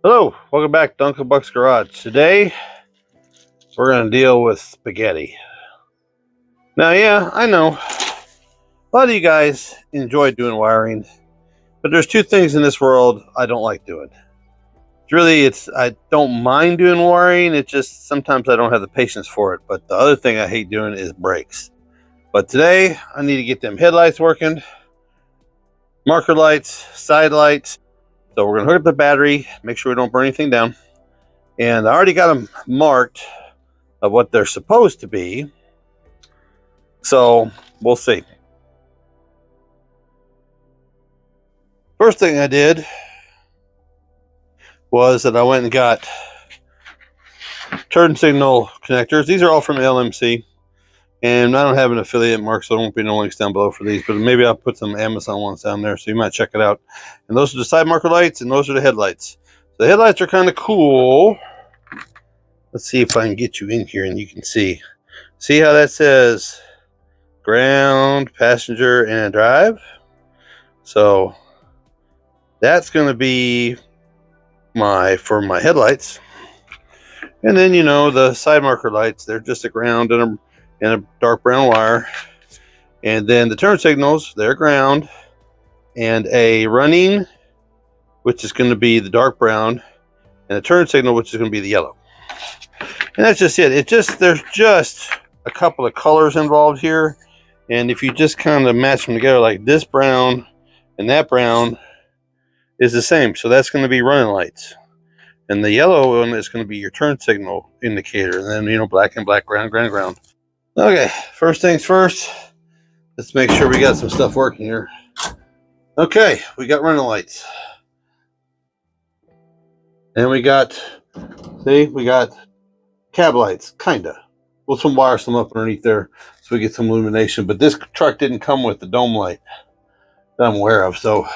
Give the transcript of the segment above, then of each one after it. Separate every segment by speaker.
Speaker 1: Hello, welcome back to Uncle Buck's Garage. Today, we're going to deal with spaghetti. Now, yeah, I know a lot of you guys enjoy doing wiring, but there's two things in this world I don't like doing. I don't mind doing wiring, it's just sometimes I don't have the patience for it, but the other thing I hate doing is brakes. But today, I need to get them headlights working, marker lights, side lights. So we're going to hook up the battery, make sure we don't burn anything down. And I already got them marked of what they're supposed to be. So we'll see. First thing I did was that I went and got turn signal connectors. These are all from LMC. And I don't have an affiliate mark, so there won't be no links down below for these. But maybe I'll put some Amazon ones down there, so you might check it out. And those are the side marker lights, and those are the headlights. The headlights are kind of cool. Let's see if I can get you in here and you can see. See how that says ground, passenger, and drive? So that's going to be for my headlights. And then, you know, the side marker lights, they're just a ground and a dark brown wire. And then the turn signals, they're ground and a running, which is going to be the dark brown, and a turn signal, which is going to be the yellow. And that's just it. There's just a couple of colors involved here. And if you just kind of match them together, like this brown and that brown is the same. So that's going to be running lights. And the yellow one is going to be your turn signal indicator. And then, you know, black and black, ground, ground, ground. Okay, first things first. Let's make sure we got some stuff working here. Okay, we got running lights. And we got cab lights, kinda. We'll wire some up underneath there so we get some illumination. But this truck didn't come with the dome light that I'm aware of. So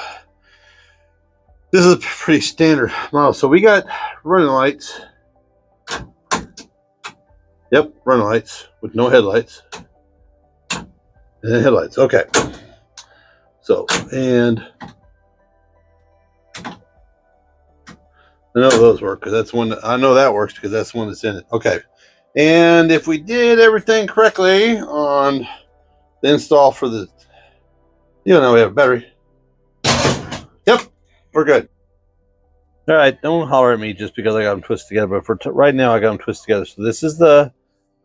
Speaker 1: this is a pretty standard model. So we got running lights. Yep, running lights with no headlights. And then headlights. Okay. So, and I know those work because that's one. I know that works because that's the one that's in it. Okay. And if we did everything correctly on the install for the, you know, we have a battery. Yep, we're good. All right, don't holler at me just because I got them twisted together. But for right now, I got them twisted together. So this is the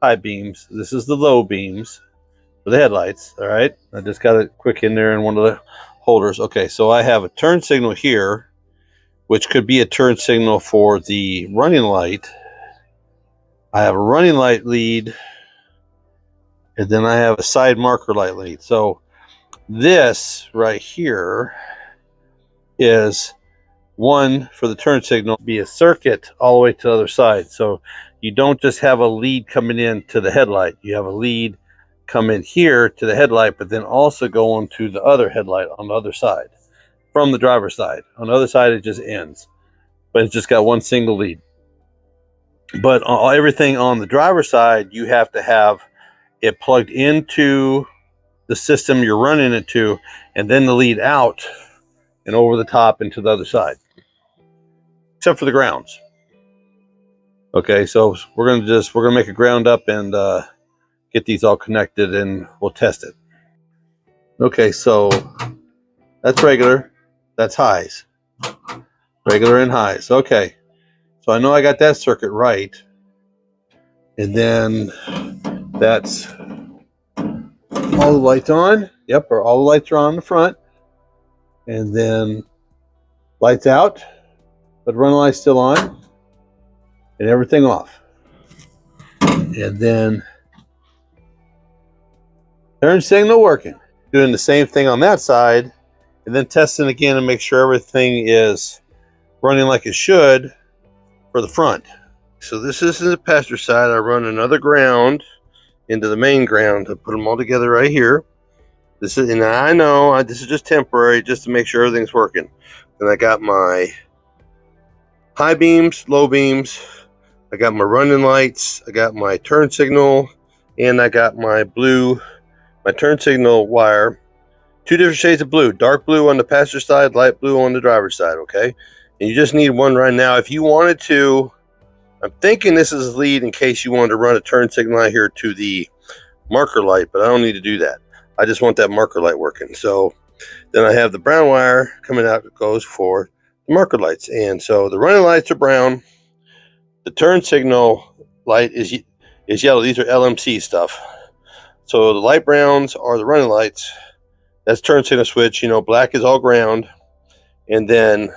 Speaker 1: high beams. This is the low beams for the headlights. All right, I just got it quick in there in one of the holders. Okay, so I have a turn signal here, which could be a turn signal for the running light. I have a running light lead, and then I have a side marker light lead. So this right here is one for the turn signal, be a circuit all the way to the other side. So you don't just have a lead coming in to the headlight. You have a lead come in here to the headlight, but then also go on to the other headlight on the other side from the driver's side. On the other side, it just ends, but it's just got one single lead. But everything on the driver's side, you have to have it plugged into the system you're running it to, and then the lead out and over the top into the other side, except for the grounds. Okay, so we're gonna make a ground up and get these all connected, and we'll test it. Okay, so that's regular, that's highs, regular and highs. Okay. So I know I got that circuit right. And then that's all the lights on. Yep, or all the lights are on the front. And then lights out, but running lights still on. And everything off. And then turn signal working. Doing the same thing on that side. And then testing again and make sure everything is running like it should for the front. So this is the passenger side. I run another ground into the main ground. I put them all together right here. This is, and I know this is just temporary, just to make sure everything's working. And I got my high beams, low beams. I got my running lights. I got my turn signal, and I got my turn signal wire. Two different shades of blue: dark blue on the passenger side, light blue on the driver's side. Okay. And you just need one right now. If you wanted to, I'm thinking this is lead in case you wanted to run a turn signal out here to the marker light, but I don't need to do that. I just want that marker light working. So then I have the brown wire coming out that goes for the marker lights. And so the running lights are brown. The turn signal light is yellow. These are LMC stuff. So the light browns are the running lights. That's turn signal switch. You know, black is all ground. And then,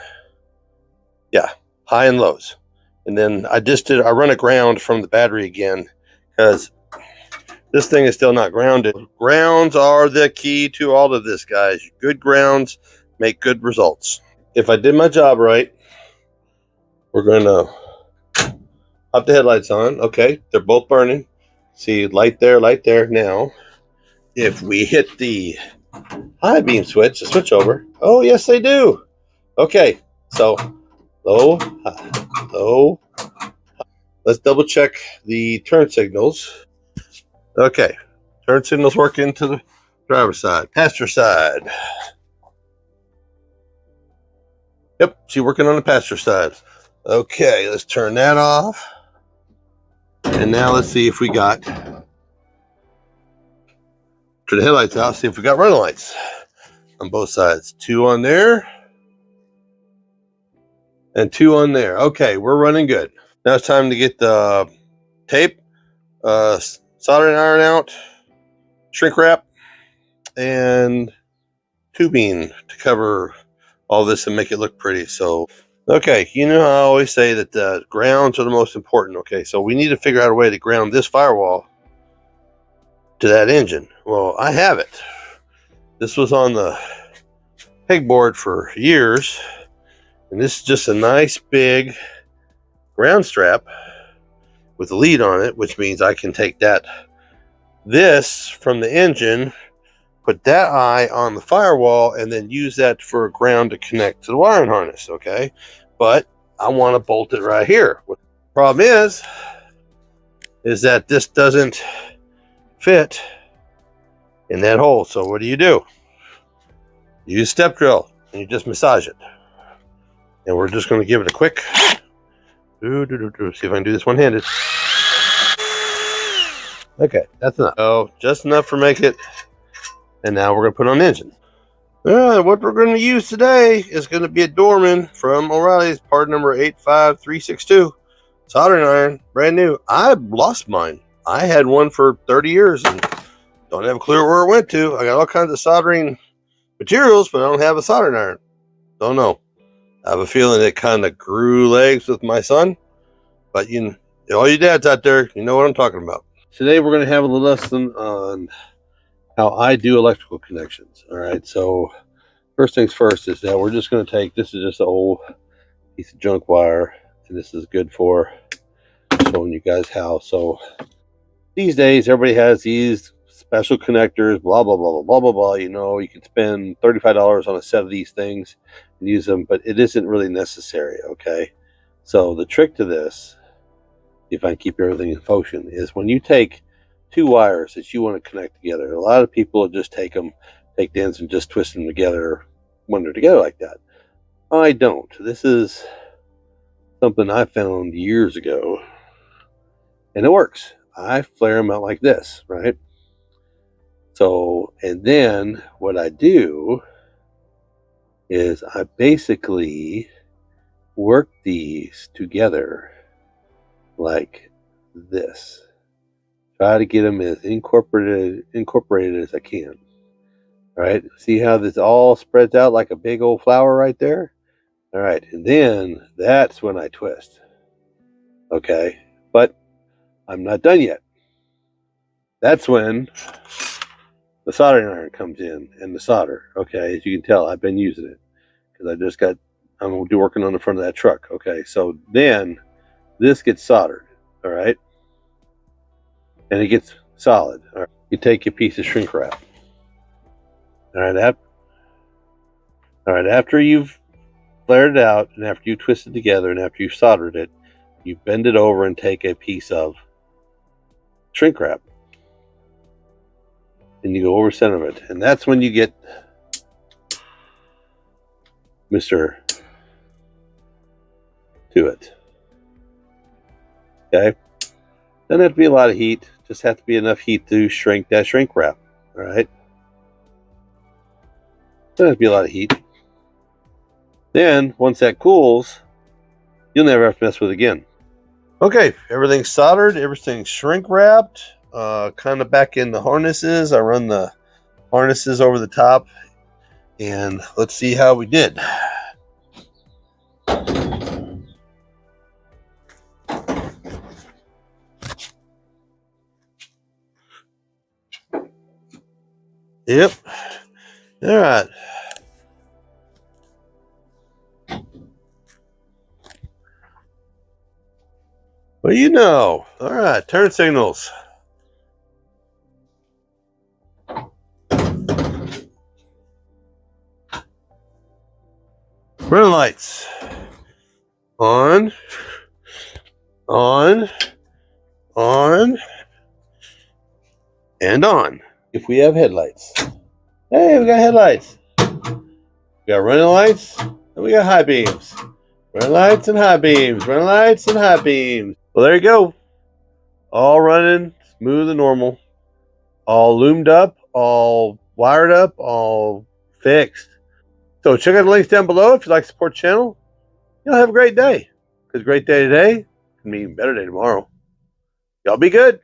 Speaker 1: yeah, high and lows. And then I run a ground from the battery again because this thing is still not grounded. Grounds are the key to all of this, guys. Good grounds make good results. If I did my job right, we're going to pop the headlights on. Okay, they're both burning. See, light there, light there. Now, if we hit the high beam switch, the switch over. Oh, yes, they do. Okay, so low, high, low. Let's double check the turn signals. Okay, turn signals working to the driver's side, passenger side. Yep, she's working on the passenger side. Okay, let's turn that off. And now let's see if we got, turn the headlights out, see if we got running lights on both sides. 2 on there and 2 on there. Okay, we're running good. Now it's time to get the tape, soldering iron out, shrink wrap, and tubing to cover all this and make it look pretty. So, okay, you know how I always say that the grounds are the most important. Okay, so we need to figure out a way to ground this firewall to that engine. Well, I have it. This was on the pegboard for years, and this is just a nice big ground strap with a lead on it, which means I can take this from the engine, put that eye on the firewall, and then use that for a ground to connect to the wiring harness. Okay, but I want to bolt it right here. Problem is that this doesn't fit in that hole. So what do? You use step drill and you just massage it. And we're just going to give it a quick see if I can do this one-handed. Okay, that's enough. Oh, just enough for make it. And now we're going to put on the engine. What we're going to use today is going to be a Dorman from O'Reilly's, part number 85362. Soldering iron, brand new. I lost mine. I had one for 30 years and don't have a clue where it went to. I got all kinds of soldering materials, but I don't have a soldering iron. Don't know. I have a feeling it kind of grew legs with my son. But all you dads out there, you know what I'm talking about. Today we're going to have a little lesson on how I do electrical connections. All right, so first things first is that we're just going to take, this is just an old piece of junk wire, and this is good for showing you guys how. So these days everybody has these special connectors, blah blah blah blah blah blah. You can spend $35 on a set of these things and use them, but it isn't really necessary. Okay, so the trick to this, if I keep everything in function, is when you take 2 wires that you want to connect together. A lot of people just take the ends and just twist them together when they're together like that. I don't. This is something I found years ago, and it works. I flare them out like this, right? So, and then what I do is I basically work these together like this. Try to get them as incorporated as I can. All right, see how this all spreads out like a big old flower right there? All right, and then that's when I twist. Okay, but I'm not done yet. That's when the soldering iron comes in and the solder. Okay, as you can tell, I've been using it because I'm going to be working on the front of that truck. Okay, so then this gets soldered. All right, and it gets solid. All right, you take your piece of shrink wrap. All right, after you've flared it out and after you twist it together and after you've soldered it, you bend it over and take a piece of shrink wrap and you go over center of it, and that's when you get Mr. to it. Okay. Doesn't have to be a lot of heat. Just have to be enough heat to shrink that shrink wrap. All right. Doesn't have to be a lot of heat. Then, once that cools, you'll never have to mess with it again. Okay, everything's soldered, everything's shrink wrapped. Kind of back in the harnesses. I run the harnesses over the top, and let's see how we did. Yep. All right. Well, you know. All right, turn signals. Running lights. On. On. On. And on. If we have headlights. Hey, we got headlights. We got running lights, and we got high beams. Running lights and high beams. Running lights and high beams. Well, there you go. All running smooth and normal. All loomed up, all wired up, all fixed. So check out the links down below if you'd like to support the channel. You'll have a great day. Because a great day today can mean a better day tomorrow. Y'all be good.